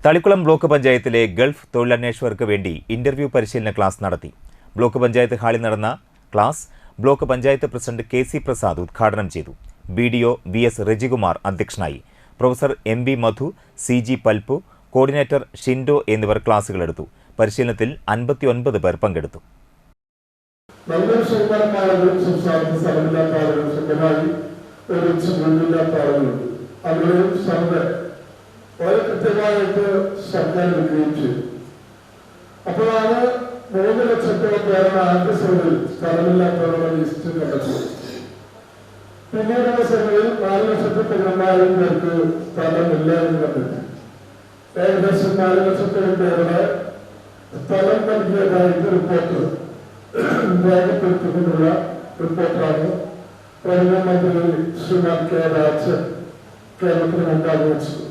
Thalikkulam block പഞ്ചായത്തിലെ Gulf തൊഴിലന്വേഷകർക്ക് വേണ്ടി interview പരിശീലന ക്ലാസ് നടത്തി. ബ്ലോക്ക് പഞ്ചായത്ത് ഹാളിൽ നടന്ന class block panchayat president KC Prasad ഉദ്ഘാടനം ചെയ്തു. BDO VS റജികുമാർ അധ്യക്ഷനായി. പ്രൊഫസർ MB മധു, CG പൽപു, കോർഡിനേറ്റർ ഷിൻഡോ എന്നിവർ ക്ലാസുകളെടുത്തു. പരിശീലനത്തിൽ 59 പേർ പങ്കെടുത്തു. വളരെ കൃത്യമായിട്ട് സർക്കാർ വിൽക്കുകയും ചെയ്തു. അപ്പോഴാണ് 3 ലക്ഷത്തോളം പേരാണ് ആദ്യ സർവേയിൽ സ്ഥലമില്ലാത്തവരുടെ ലിസ്റ്റ് കണ്ടെത്തിയത്. പിന്നീടുള്ള സർവേയിൽ 4,13,000 പേർക്ക് സ്ഥലമില്ല എന്ന് കണ്ടെത്തി. ഏകദേശം 4 ലക്ഷത്തോളം പേരുടെ സ്ഥലം നൽകിയതായിട്ട് റിപ്പോർട്ട് രേഖപ്പെടുത്തിക്കൊണ്ടുള്ള റിപ്പോർട്ടാണ് പ്രധാനമന്ത്രി ശ്രീമാൻ K. രാജൻ കേരളത്തിന് മുമ്പാകെ വെച്ചത്.